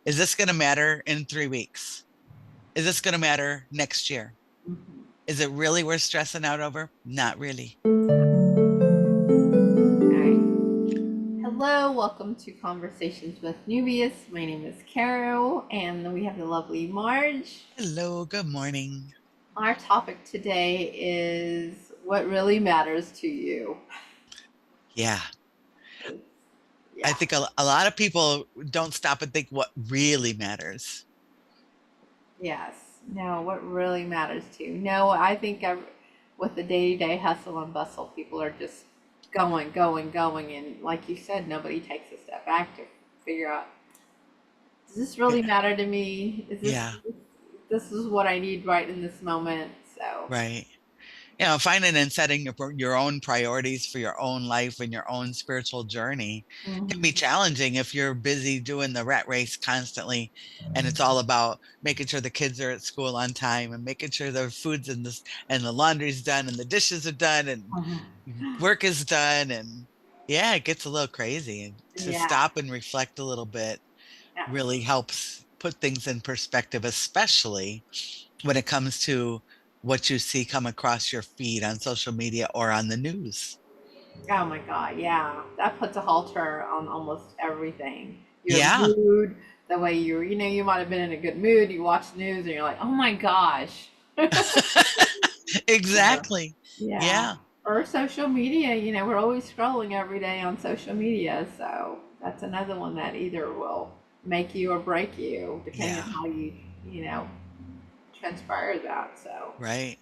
Is this going to matter in 3 weeks? Is this going to matter next year? Mhm. Is it really worth stressing out over? Not really. All right. Hello, welcome to Conversations with Neuvias. My name is Carol, and we have the lovely Marge. Hello, good morning. Our topic today is what really matters to you. Yeah, I Yeah, think a lot of people don't stop and think what really matters. yes. No, what really matters to you. No, I think with the day to day hustle and bustle, people are just going, going, going. And like you said, nobody takes a step back to figure out, does this Yeah, really matter to me? yeah, This is what I need right in this moment? So, right. Finding and setting your own priorities for your own life and your own spiritual journey can be mhm. challenging if you're busy doing the rat race constantly. And it's all about making sure the kids are at school on time and making sure the food's in this and the laundry's done and the dishes are done and Mhm. work is done. And yeah, it gets a little crazy. And to Yeah, stop and reflect a little bit yes. really helps put things in perspective, especially when it comes to what you see come across your feed on social media or on the news. Oh my God, yeah. That puts a halter on almost everything. Your Yeah, mood, the way you might have been in a good mood, you watch the news and you're like, oh my gosh. exactly. Yeah. Yeah, Or social media, we're always scrolling every day on social media. So that's another one that either will make you or break you, depending yeah, on how you transpire that. So right.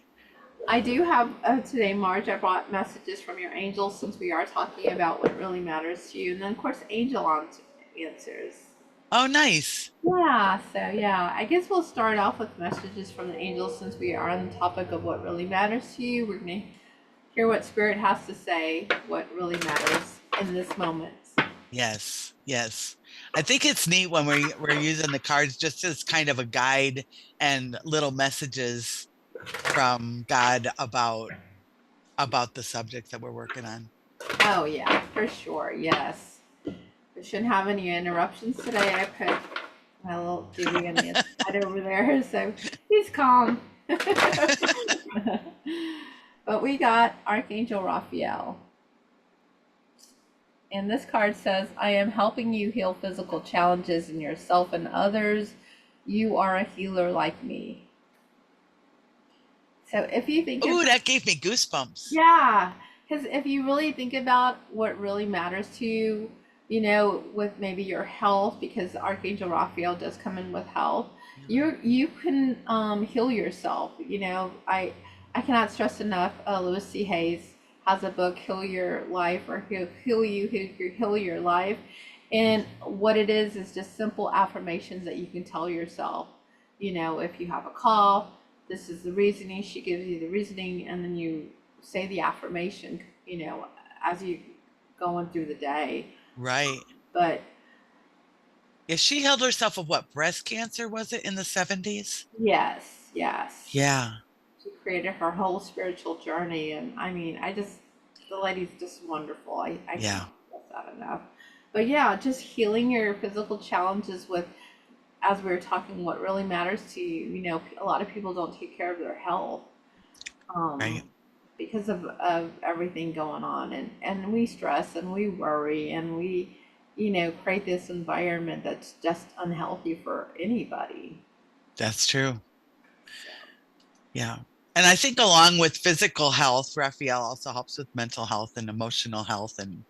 I do have today, Marge. I brought messages from your angels since we are talking about what really matters to you, and then of course, answers. Oh, nice. Yeah, so yeah, I guess we'll start off with messages from the angels since we are on the topic of what really matters to you. We're gonna hear what Spirit has to say, what really matters in this moment. Yes, yes. I think it's neat when we're using the cards just as kind of a guide and little messages from God about the subjects that we're working on. Oh yeah, for sure. Yes, we shouldn't have any interruptions today. I put my little Dewey on the side over there, so he's calm. But we got Archangel Raphael. And this card says, I am helping you heal physical challenges in yourself and others. You are a healer like me. So if you think Ooh, about, that gave me goosebumps. yeah, because if you really think about what really matters to you, with maybe your health, because Archangel Raphael does come in with health, you can heal yourself. I cannot stress enough. Louis C. Hayes has a book, Heal Your Life, or Heal Your Life, and what it is just simple affirmations that you can tell yourself. If you have a cough, this is the reasoning. She gives you the reasoning, and then you say the affirmation, as you going through the day. Right. But Yeah, she held herself of what, breast cancer was it in the 70s? yes, yes, Yeah, she created her whole spiritual journey, and I mean, the lady's just wonderful. I yeah, cannot stress that enough. But yeah, just healing your physical challenges with, as we were talking, what really matters to you. A lot of people don't take care of their health. right. Because of everything going on, and we stress and we worry and we create this environment that's just unhealthy for anybody. That's true. So Yeah. And I think along with physical health, Raphael also helps with mental health and emotional health. And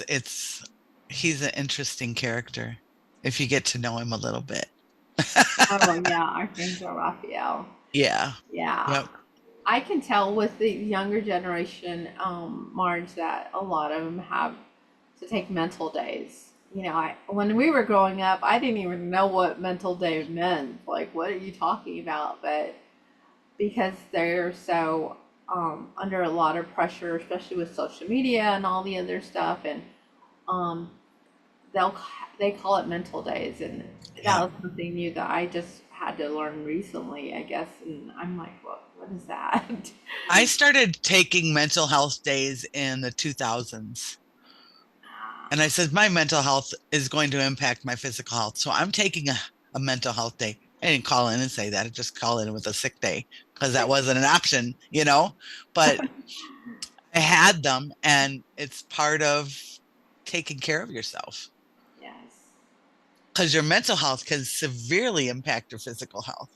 it's he's an interesting character if you get to know him a little bit. oh yeah, Archangel Raphael. Yeah. Yeah, Yep. I can tell with the younger generation, Marge, that a lot of them have to take mental days. When we were growing up, I didn't even know what mental day meant. Like, what are you talking about? But because they're so under a lot of pressure, especially with social media and all the other stuff, and um, they'll they call it mental days, and that Yeah. was something new that I just had to learn recently, I guess. And I'm like, what is that? I started taking mental health days in the 2000s. And I said, my mental health is going to impact my physical health. So I'm taking a mental health day. I didn't call in and say that. I just called in with a sick day because that wasn't an option, you know? But I had them, and it's part of taking care of yourself Yes. because your mental health can severely impact your physical health.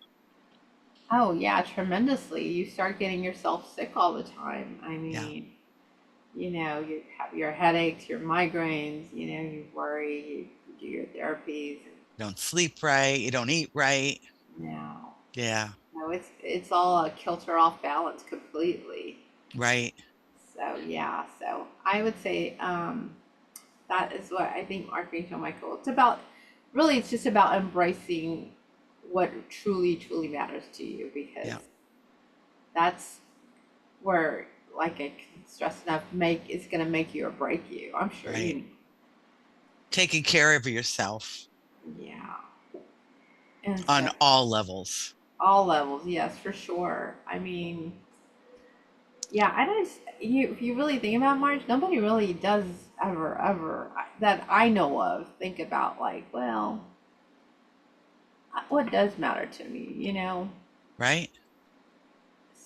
Oh, yeah, tremendously. You start getting yourself sick all the time. I Yeah. mean, you have your headaches, your migraines, you worry, you do your therapies. You don't sleep right. You don't eat right. No, Yeah. no, it's all a kilter off balance completely. Right. So yeah, so I would say that is what I think Archangel Michael. It's about really, it's just about embracing what truly matters to you because Yeah. that's where, like I can stress enough, make it's going to make you or break you. I'm sure Right. you know. Taking care of yourself Yeah. And so on all levels. all levels, yes, for sure. I mean, yeah, I don't. If you really think about March, nobody really does ever that I know of think about like, well, what does matter to me? Right.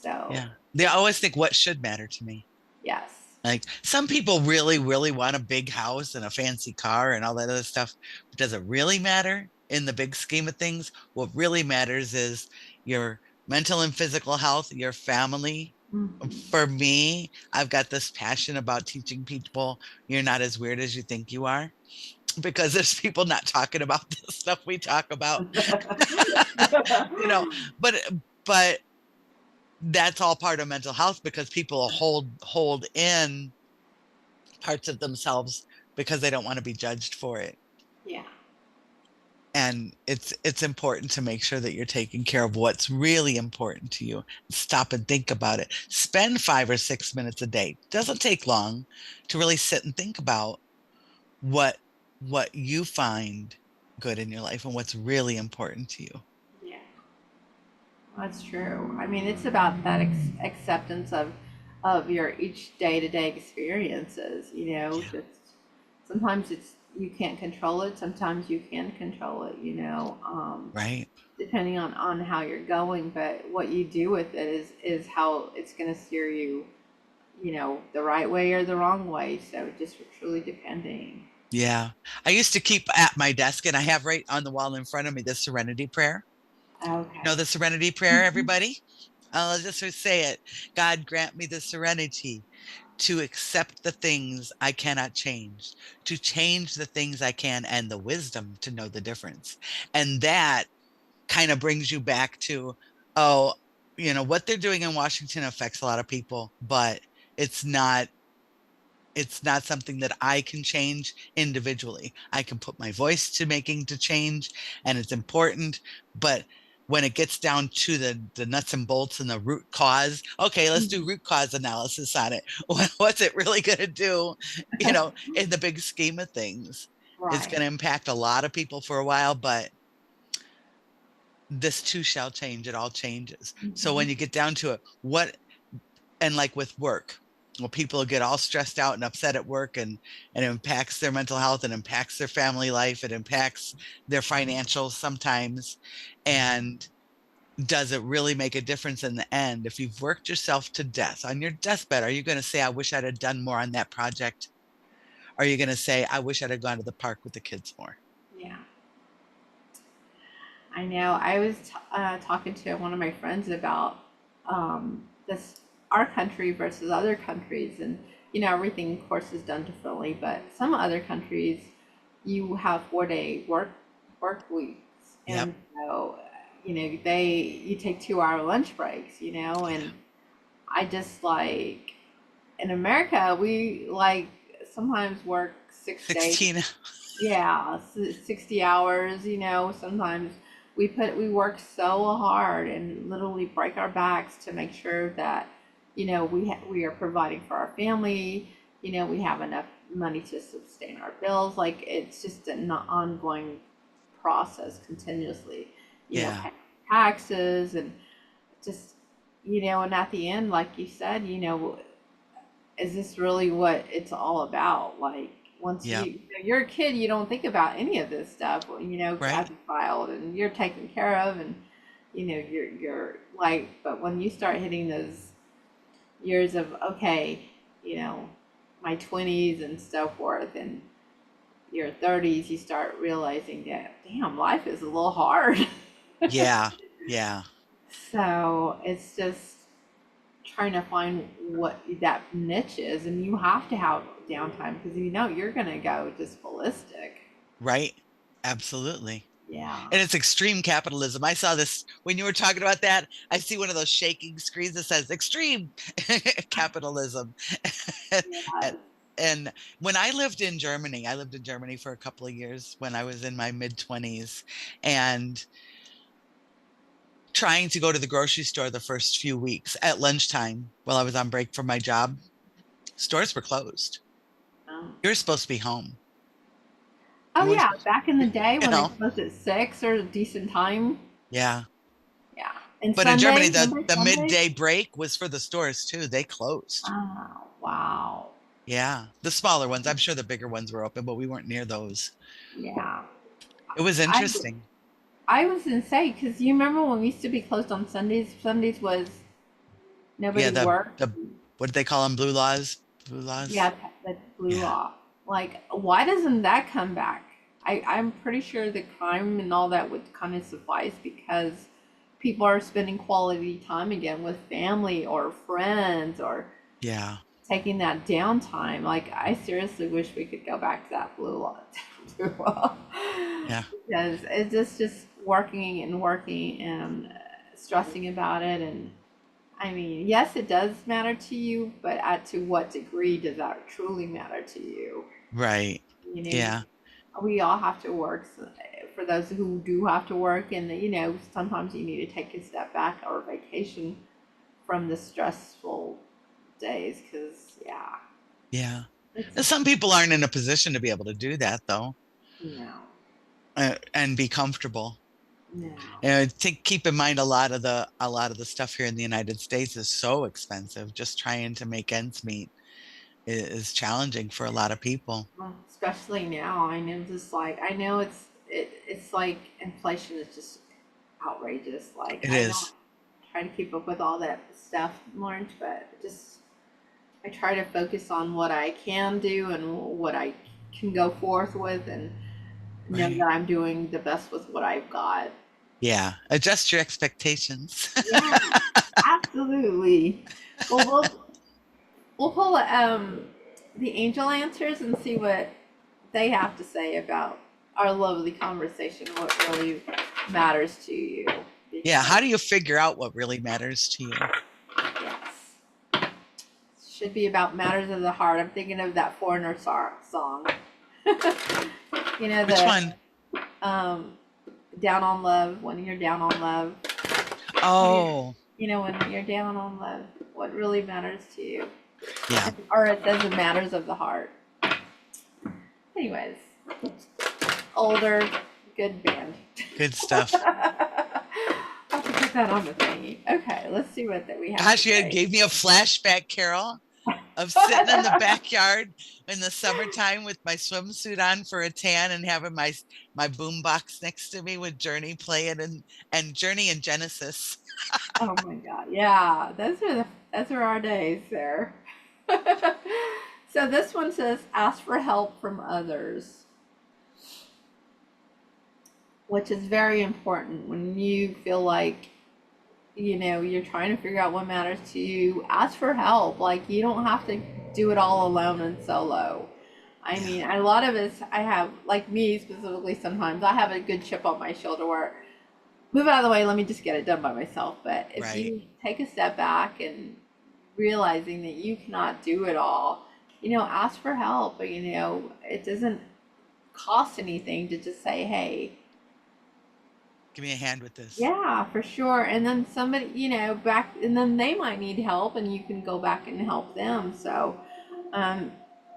So Yeah. They always think what should matter to me. yes. Like some people really want a big house and a fancy car and all that other stuff. But does it really matter in the big scheme of things? What really matters is your mental and physical health, your family. Hmm. For me, I've got this passion about teaching people you're not as weird as you think you are because there's people not talking about the stuff we talk about, you know, but but that's all part of mental health because people hold in parts of themselves because they don't want to be judged for it. Yeah. And it's important to make sure that you're taking care of what's really important to you. Stop and think about it. Spend 5 or 6 minutes a day. Doesn't take long to really sit and think about what what you find good in your life and what's really important to you. Yeah. That's true. I mean, it's about that acceptance of your each day-to-day experiences, Yeah, just sometimes it's you can't control it, sometimes you can control it, right. depending on how you're going, but what you do with it is how it's going to steer you, the right way or the wrong way. So just truly depending. Yeah. I used to keep at my desk, and I have right on the wall in front of me the serenity prayer. You know Okay. the serenity prayer, everybody? I'll just say it. God grant me the serenity to accept the things I cannot change, to change the things I can, and the wisdom to know the difference. And that kind of brings you back to, oh, what they're doing in Washington affects a lot of people, but it's not it's not something that I can change individually. I can put my voice to making to change, and it's important. But when it gets down to the nuts and bolts and the root cause, okay, let's do Mhm. root cause analysis on it. What's it really going to do, in the big scheme of things? It's going Right. to impact a lot of people for a while, but this too shall change. It all changes. So Hmm. when you get down to it, and like with work, well, people get all stressed out and upset at work, and it impacts their mental health, and impacts their family life, it impacts their financials sometimes. And does it really make a difference in the end? If you've worked yourself to death on your deathbed, are you going to say, I wish I'd have done more on that project? Are you going to say, I wish I'd have gone to the park with the kids more? Yeah. I know. I was talking to one of my friends about this our country versus other countries, and everything, of course, is done differently. But some other countries, you have 4-day work weeks, Yep. and so you take 2-hour lunch breaks, and I just like in America we like sometimes work 6 days. 16. Yeah, 60 hours, sometimes we work so hard and literally break our backs to make sure that, we are providing for our family, we have enough money to sustain our bills. Like it's just an ongoing process continuously, Yeah. paying taxes and just, and at the end, like you said, is this really what it's all about? Like, Once Yep. you're a kid, you don't think about any of this stuff, as Right. a child, and you're taken care of, and you're like, but when you start hitting those years of, okay, you know, my 20s and so forth, and your 30s, you start realizing that, damn, life is a little hard. Yeah. Yeah. So it's just trying to find what that niche is, and you have to have downtime because you're gonna go just ballistic. Right. Absolutely. Yeah. And it's extreme capitalism. I saw this when you were talking about that. I see one of those shaking screens that says extreme capitalism. Yes. and, and when I lived in Germany for a couple of years when I was in my mid 20s, and trying to go to the grocery store the first few weeks at lunchtime while I was on break from my job, stores were closed. Um, You were supposed to be home. oh You were yeah, supposed to, back in the day you when they know, closed at 6 or a decent time. yeah. Yeah. And But in Germany, Sundays, the remember the Sundays? midday break was for the stores too. They closed. Oh, wow. Yeah, the smaller ones. I'm sure the bigger ones were open, but we weren't near those. Yeah. It was I interesting. I was gonna say because you remember when we used to be closed on Sundays. Sundays was Yeah, nobody the worked. the what did they call them? Blue laws. Blue laws. Yeah, that blew Yeah, off. Like, why doesn't that come back? I'm pretty sure the crime and all that would kind of suffice because people are spending quality time again with family or friends or yeah, taking that downtime. Like, I seriously wish we could go back to that blue law. Blue law. yeah. Because it's just working and working and stressing about it. And I mean, yes, it does matter to you, but to what degree does that truly matter to you? Right. You know, Yeah, we all have to work. For those who do have to work, and sometimes you need to take a step back or vacation from the stressful days. Because yeah, yeah. it's And some people aren't in a position to be able to do that though, no, and be comfortable. no. And keep in mind a lot of the stuff here in the United States is so expensive. Just trying to make ends meet is challenging for a lot of people. Well, especially now, I know just like I know it's like inflation is just outrageous. Like It I know is. I try to keep up with all that stuff, Lawrence, but just I try to focus on what I can do and what I can go forth with, and know Right. that I'm doing the best with what I've got. Yeah. Adjust your expectations. Yeah, absolutely. Well, we'll pull the angel answers and see what they have to say about our lovely conversation, what really matters to you. Yeah. Because How do you figure out what really matters to you? yes, should be about matters of the heart. I'm thinking of that foreigner song. Which The one? um, down on love. When you're down on love, when you're, Oh, when you're down on love, what really matters to you, yeah. or it says it matters of the heart. Anyways, older, good band. Good stuff. I'll have to put that on the thingy. Okay, let's see what that we have to Gosh, you say. gave me a flashback, Carol, of sitting in the backyard in the summertime with my swimsuit on for a tan and having my boom box next to me with Journey playing and Journey and Genesis. Oh my god, yeah, those are our days there. So this one says, ask for help from others, which is very important when you feel like you're trying to figure out what matters to you. Ask for help. Like, you don't have to do it all alone and solo. I Yeah, mean, a lot of us, I have, like me specifically, sometimes I have a good chip on my shoulder where, move out of the way, let me just get it done by myself. But if right. you take a step back and realizing that you cannot do it all, ask for help. But, it doesn't cost anything to just say, hey, Give me a hand with this. yeah, for sure. And then somebody, back, and then they might need help, and you can go back and help them. So, um,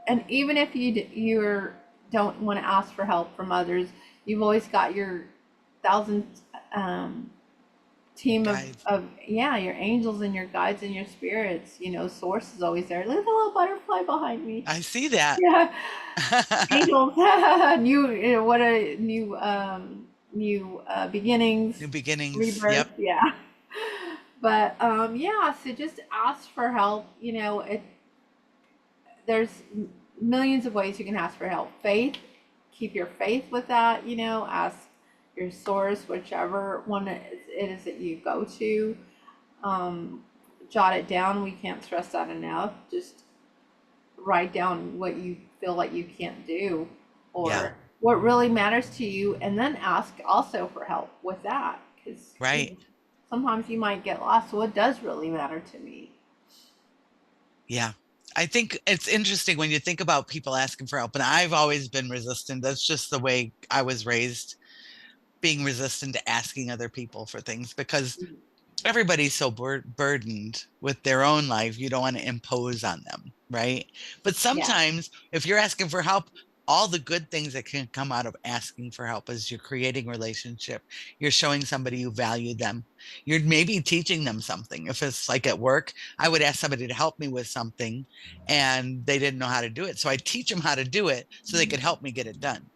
and even if you're don't want to ask for help from others, you've always got your thousand um, team Guides. of yeah, your angels and your guides and your spirits. You know, source is always there. Look at the little butterfly behind me. I see that. Yeah, angels. New, you know, what a new new beginnings, New beginnings. rebirth. Yep. Yeah. But yeah, so just ask for help. You know, there's millions of ways you can ask for help. Faith, keep your faith with that. You know, ask your source, whichever one it is that you go to. Um, Jot it down. We can't stress that enough. Just write down what you feel like you can't do, Yeah. or what really matters to you, and then ask also for help with that, because Right. sometimes you might get lost. What does really matter to me? Yeah. I think it's interesting when you think about people asking for help, and I've always been resistant. That's just the way I was raised, being resistant to asking other people for things because everybody's so burdened with their own life. You don't want to impose on them, right? But Yeah. sometimes if you're asking for help, all the good things that can come out of asking for help is you're creating relationship. You're showing somebody you value them. You're maybe teaching them something. If it's like at work, I would ask somebody to help me with something and they didn't know how to do it. So I teach them how to do it so they could help me get it done.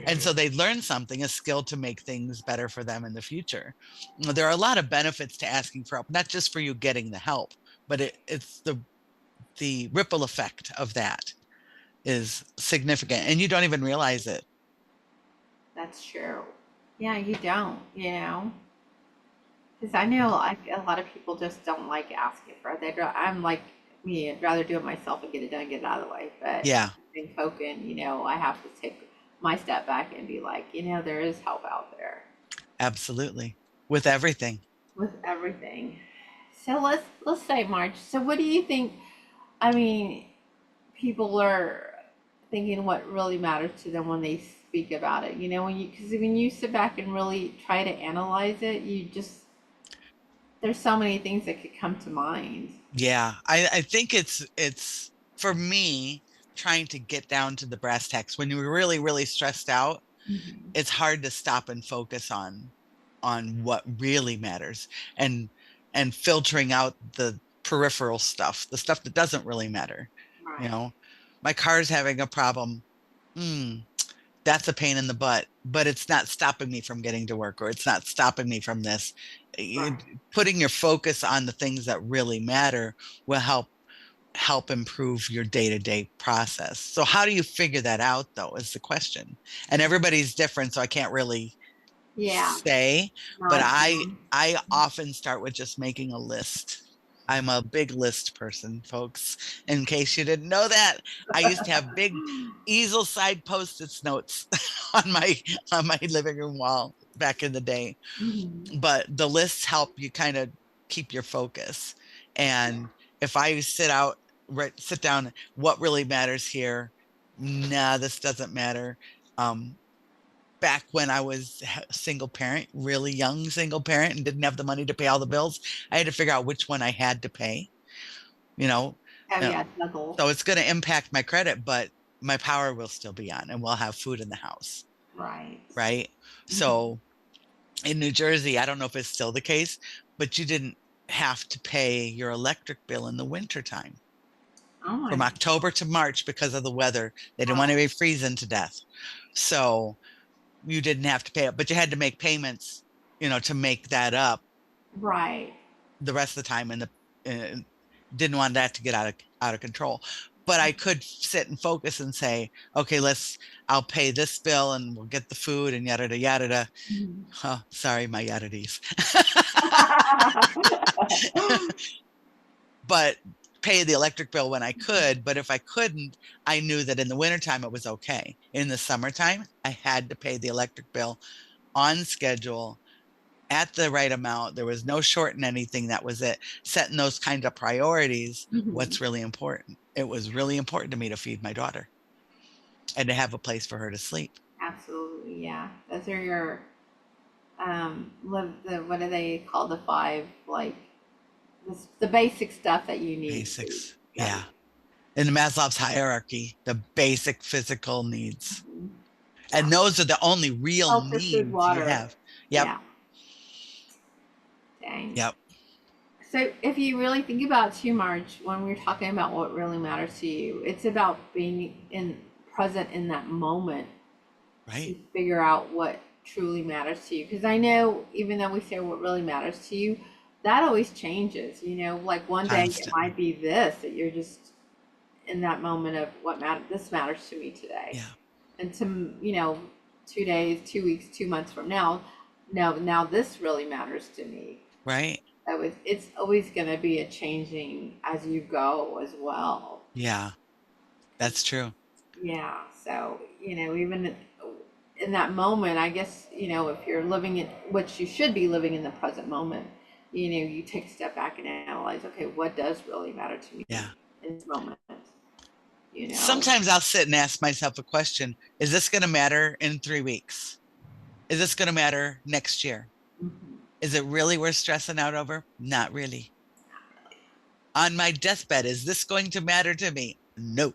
And so they learn something, a skill to make things better for them in the future. There are a lot of benefits to asking for help, not just for you getting the help, but it's the ripple effect of that is significant, and you don't even realize it. That's true. Yeah, you don't, you know, because I know like a lot of people just don't like asking for it. I'm like me, I'd rather do it myself and get it done, get it out of the way. But Yeah, in token, you know, I have to take my step back and be like, you know, there is help out there absolutely. With everything. with everything. So let's say March. So what do you think? I mean, people are thinking what really matters to them when they speak about it. You know, because when you sit back and really try to analyze it, you just there's so many things that could come to mind. Yeah, I think it's for me trying to get down to the brass tacks when you're really, really stressed out. Mhm. It's hard to stop and focus on what really matters and and filtering out the peripheral stuff, the stuff that doesn't really matter. You Right. know, my car's having a problem. Hmm, that's a pain in the butt, but it's not stopping me from getting to work or it's not stopping me from this. Right. Putting your focus on the things that really matter will help improve your day-to-day process. So how do you figure that out though is the question. And everybody's different, so I can't really Yeah. say, but Not I often start with just making a list. I'm a big list person, folks. In case you didn't know that, I used to have big easel side post-its notes on my living room wall back in the day. Mhm. But the lists help you kind of keep your focus. And if I sit down, what really matters here? Nah, this doesn't matter. Um, Back when I was a single parent, really young single parent, and didn't have the money to pay all the bills, I had to figure out which one I had to pay, you know. Oh Uh, yeah, juggle. So it's going to impact my credit, but my power will still be on and we'll have food in the house, Right. right? Mhm. So in New Jersey, I don't know if it's still the case, but you didn't have to pay your electric bill in the wintertime Oh my from October to March because of the weather. They didn't want God. to be freezing to death. So you didn't have to pay it, but you had to make payments, to make that up Right. the rest of the time, and the uh, didn't want that to get out of control. But I could sit and focus and say, okay, I'll pay this bill and we'll get the food and yada yada yada. Mhm. Oh, sorry, my yadadies. But pay the electric bill when I could. But if I couldn't, I knew that in the wintertime it was okay. In the summertime, I had to pay the electric bill on schedule at the right amount. There was no shorting anything. That was it. Setting those kinds of priorities, Mhm. what's really important. It was really important to me to feed my daughter and to have a place for her to sleep. Absolutely, yeah. Those are your live the what do they call the five, like the basic stuff that you need to Basics. that Yeah. In Maslow's hierarchy, the basic physical needs. mhm. Yeah. And those are the only real Shelter, food, needs you water. have. Yep. Yeah. Dang. Yep. So if you really think about it too, Marge, when we're talking about what really matters to you, it's about being in present in that moment to Right. figure out what truly matters to you. Because I know even though we say what really matters to you, that always changes. You know, like one day it Constantly. might be this that you're just in that moment of what matter. This matters to me today, Yeah. and to 2 days, 2 weeks, 2 months from now, now this really matters to me. Right. It's always going to be a changing as you go as well. Yeah. That's true. Yeah. So, even in that moment, I guess, if you're living in, which you should be living in the present moment, you take a step back and analyze, okay, what does really matter to Yeah. me in this moment? You know? Sometimes I'll sit and ask myself a question. Is this going to matter in 3 weeks? Is this going to matter next year? Mhm. Is it really worth stressing out over? Not really. On my deathbed, is this going to matter to me? No.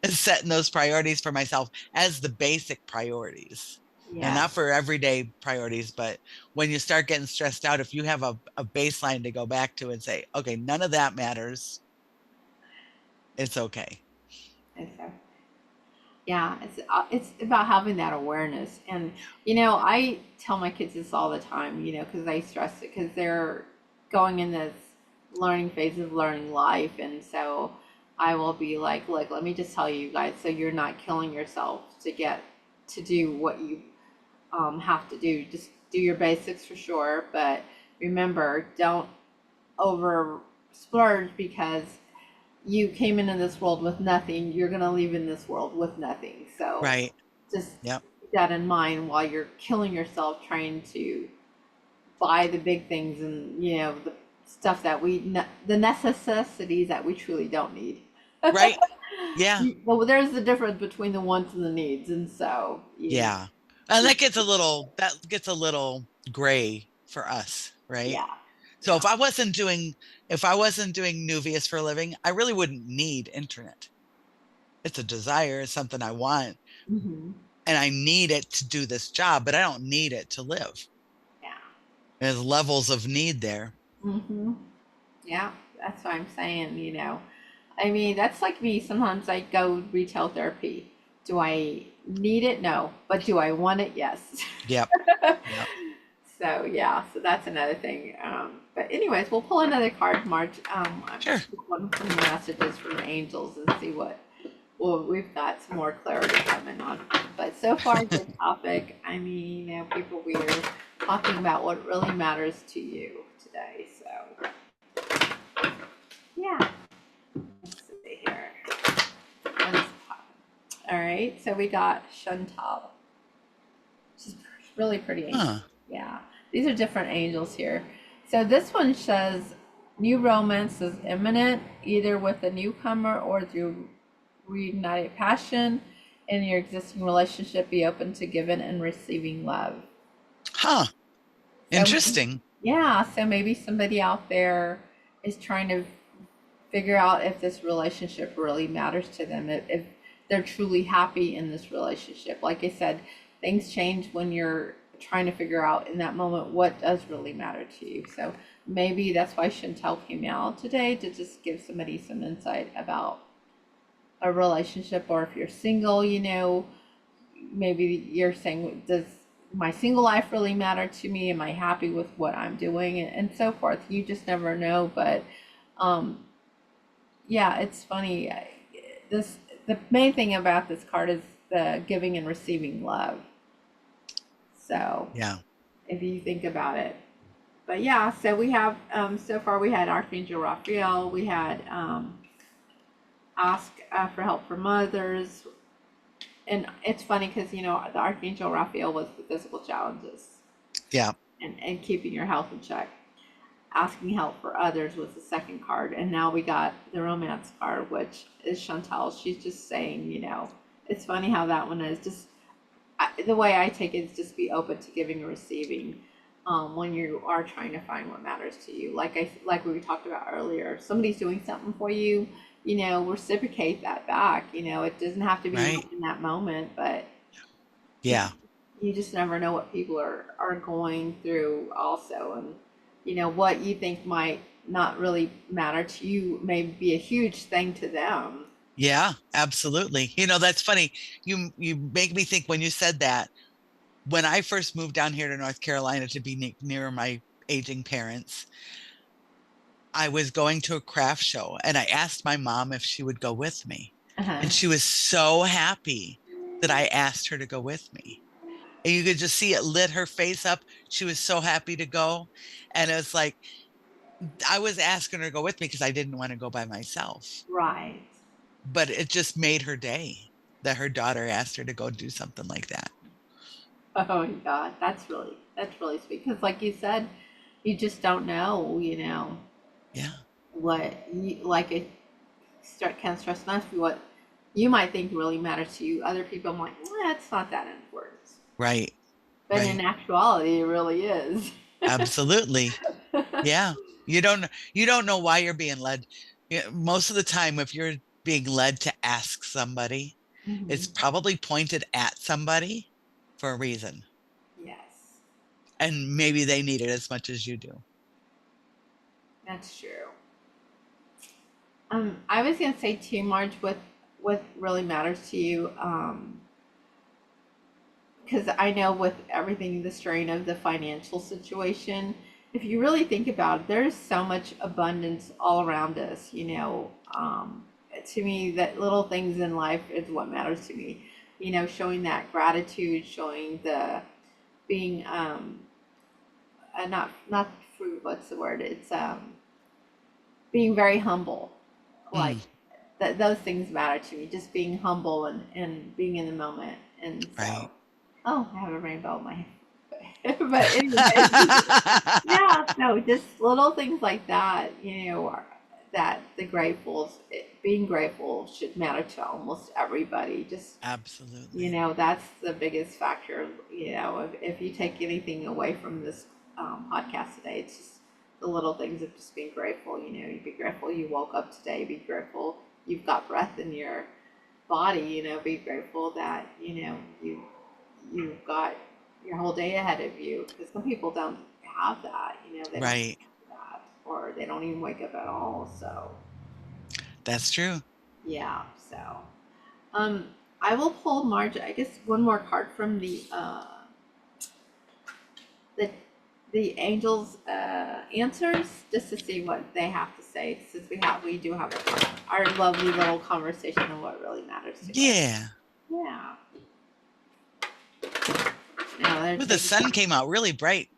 Setting those priorities for myself as the basic priorities. Now, Yeah. not for everyday priorities, but when you start getting stressed out, if you have a baseline to go back to and say, okay, none of that matters, it's okay. Okay. Yeah, it's about having that awareness, and I tell my kids this all the time, because I stress it because they're going in this learning phase of learning life, and so I will be like, look, let me just tell you guys, so you're not killing yourself to get to do what you have to do. Just do your basics for sure, but remember, don't over splurge because you came into this world with nothing, you're going to leave in this world with nothing. So Right. just Yep. keep that in mind while you're killing yourself trying to buy the big things and, the stuff that the necessities that we truly don't need. Right. Yeah. Well, there's the difference between the wants and the needs. And so, Yeah. And that gets a little gray for us, right? yeah, So yeah. if I wasn't doing Nuvias for a living, I really wouldn't need internet. It's a desire, it's something I want, Hmm. and I need it to do this job, but I don't need it to live. Yeah. There's levels of need there. Hmm. Yeah. That's what I'm saying, I mean, that's like me. Sometimes I go retail therapy. Do I need it? No. But do I want it? Yes. Yep. Yep. So yeah, so that's another thing. But anyways, we'll pull another card, March. I'm Sure. one from the messages from the angels and see what. Well, we've got some more clarity coming on. But so far, good topic. I mean, people, we are talking about what really matters to you today. So yeah, let's see here. What is all right, so we got Chantal. She's really pretty angel. Huh. Yeah, these are different angels here. So this one says new romance is imminent, either with a newcomer or through reignited passion in your existing relationship. Be open to giving and receiving love. Huh. So Interesting. yeah, so maybe somebody out there is trying to figure out if this relationship really matters to them, if they're truly happy in this relationship. Like I said, things change when you're trying to figure out in that moment what does really matter to you. So maybe that's why Chantel came out today to just give somebody some insight about a relationship, or if you're single, maybe you're saying, does my single life really matter to me? Am I happy with what I'm doing? And so forth. You just never know. But um, yeah, it's funny. This the main thing about this card is the giving and receiving love. So Yeah. if you think about it, but yeah, so we have so far we had Archangel Raphael, we had ask for help from others, and it's funny because the Archangel Raphael was the physical challenges Yeah. and keeping your health in check. Asking help for others was the second card, and now we got the romance card, which is Chantal. She's just saying, it's funny how that one is just the way I take it is just be open to giving and receiving when you are trying to find what matters to you. Like we talked about earlier, if somebody's doing something for you, reciprocate that back. It doesn't have to be Right. right in that moment, but Yeah. you just never know what people are going through also. And, what you think might not really matter to you may be a huge thing to them. Yeah, absolutely. That's funny. You make me think when you said that. When I first moved down here to North Carolina to be near my aging parents, I was going to a craft show and I asked my mom if she would go with me. Uh-huh. And she was so happy that I asked her to go with me. And you could just see it lit her face up. She was so happy to go. And it was like, I was asking her to go with me because I didn't want to go by myself. Right. But it just made her day that her daughter asked her to go do something like that. Oh my God, that's really sweet. Because like you said, you just don't know, Yeah, what you like. It start can stress enough what you might think really matters to you. Other people might, it's not that important. right, But in right. actuality, it really is. Absolutely. Yeah. You don't know why you're being led. Most of the time, if you're being led to ask somebody, it's Mhm. probably pointed at somebody for a reason. Yes, And maybe they need it as much as you do. that's true. I was gonna say too, Marge, what really matters to you, because I know with everything, the strain of the financial situation, if you really think about it, there's so much abundance all around us. To me, that little things in life is what matters to me. Showing that gratitude, showing the being not fruit. What's the word? It's being very humble. Like Mm, that, those things matter to me. Just being humble and being in the moment. And so, right. oh, I have a rainbow in my hand. But anyway, yeah, no, just little things like that, that being grateful should matter to almost everybody. Just, Absolutely. that's the biggest factor. If you take anything away from this podcast today, it's just the little things of just being grateful. You be grateful you woke up today. Be grateful you've got breath in your body. Be grateful that you've got your whole day ahead of you. Because some people don't have that. They don't Right. have that, or they don't even wake up at all. So That's true. yeah. So um, I will pull Marge. I guess one more card from the the angels answers, just to see what they have to say, since we do have our lovely little conversation on what really matters to us. Yeah. Yeah. Now they're Well, the taking. sun came out really bright.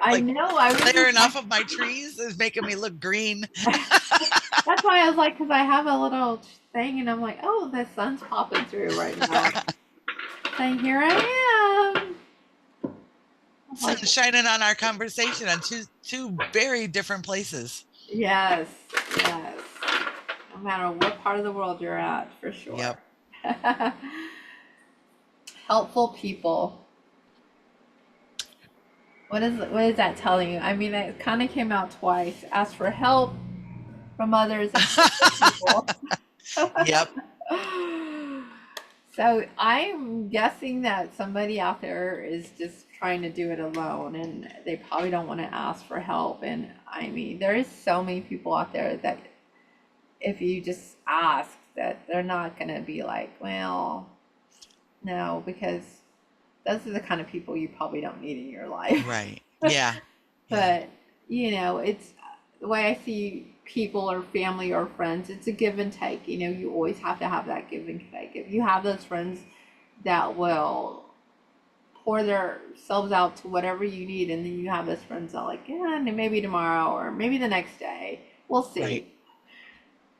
I Like know. I was clearing just. off of my trees is making me look green. That's why I was like, because I have a little thing, and I'm like, oh, the sun's popping through right now. Saying, here I am. I'm Sun like, shining on our conversation on two very different places. yes, yes. No matter what part of the world you're at, for Yep. sure. Helpful people. What is that telling you? I mean, it kind of came out twice. Ask for help from others and helpful people. Yep. So I'm guessing that somebody out there is just trying to do it alone, and they probably don't want to ask for help. And I mean, there is so many people out there that if you just ask, that they're not going to be like, well, no, because those are the kind of people you probably don't need in your life. Right. Yeah. Yeah. But, it's the way I see people or family or friends, it's a give and take. You always have to have that give and take. If you have those friends that will pour themselves out to whatever you need, and then you have those friends that are like, yeah, maybe tomorrow or maybe the next day, we'll Right. see.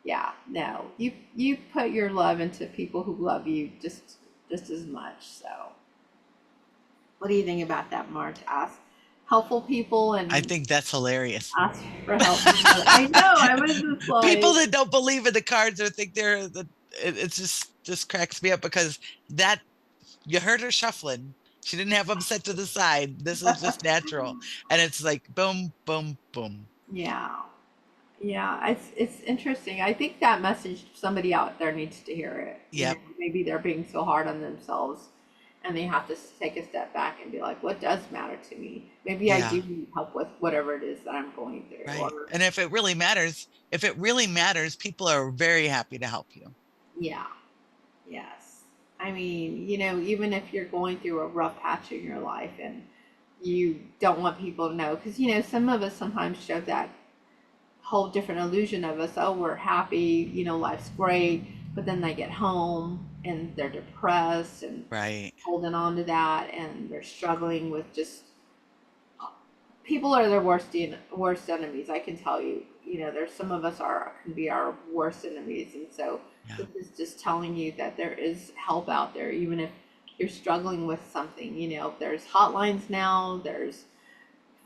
Yeah, no, you put your love into people who love you just as much. So, what do you think about that, Marge? Ask helpful people I and think that's hilarious. ask for help. I know. I was just People like, that don't believe in the cards or think it's just cracks me up because that you heard her shuffling. She didn't have them set to the side. This is just natural. And it's like boom, boom, boom. yeah, yeah. It's interesting. I think that message somebody out there needs to hear it. Yep. Maybe they're being so hard on themselves, and they have to take a step back and be like, what does matter to me? Maybe I Yeah. do need help with whatever it is that I'm going through. Right. Or, And if it really matters, people are very happy to help you. yeah, yes. I mean, even if you're going through a rough patch in your life and you don't want people to know, because, some of us sometimes show that whole different illusion of us. Oh, we're happy, life's great. But then they get home and they're depressed and Right. holding on to that, and they're struggling with just people are their worst enemies. I can tell you. There's some of us are can be our worst enemies, and so Yeah. this is just telling you that there is help out there, even if you're struggling with something. There's hotlines now. There's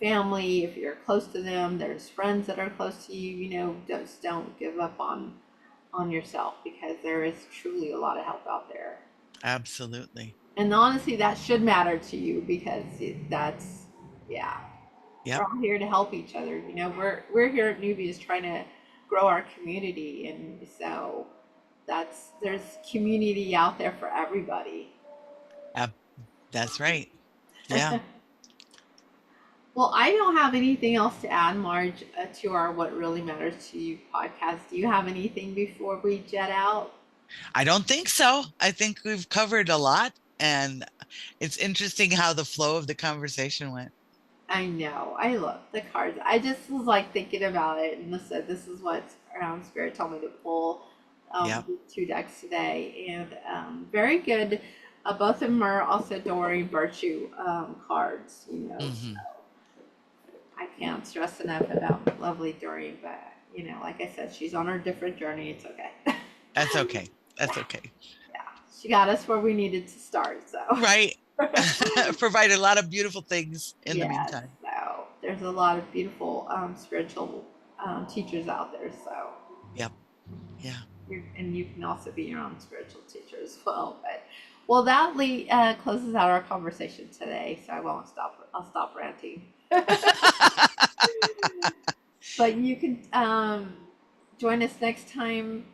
family if you're close to them. There's friends that are close to you. Just don't give up on yourself, because there is truly a lot of help out there. Absolutely. And honestly, that should matter to you, because that's, yeah, we're Yep. all here to help each other. We're here at Neuvias trying to grow our community, and so there's community out there for everybody. Ab- that's right. Yeah. Well, I don't have anything else to add, Marge, to our What Really Matters to You podcast. Do you have anything before we jet out? I don't think so. I think we've covered a lot, and it's interesting how the flow of the conversation went. I know. I love the cards. I just was like thinking about it, and said this is what Spirit told me to pull Yep. these two decks today, and very good. Both of them are also Doreen Virtue cards. So Hmm. I can't stress enough about lovely Doreen, but like I said, she's on her different journey. It's okay. That's okay. That's okay. Yeah, she got us where we needed to start. So Right. Provided a lot of beautiful things in the yes, meantime. so there's a lot of beautiful spiritual teachers out there. So Yep. Yeah. and you can also be your own spiritual teacher as well. But well, that closes out our conversation today. So I won't stop. I'll stop ranting. But you can join us next time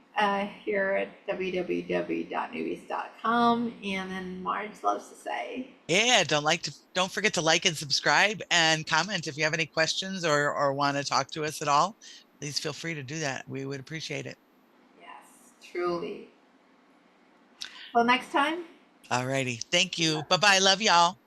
here at www.newbies.com. And then Marge loves to say, Yeah, don't forget to like and subscribe and comment if you have any questions or want to talk to us at all. Please feel free to do that. We would appreciate it. yes, truly. Well, next time. All righty. Thank you. Bye-bye. Love y'all.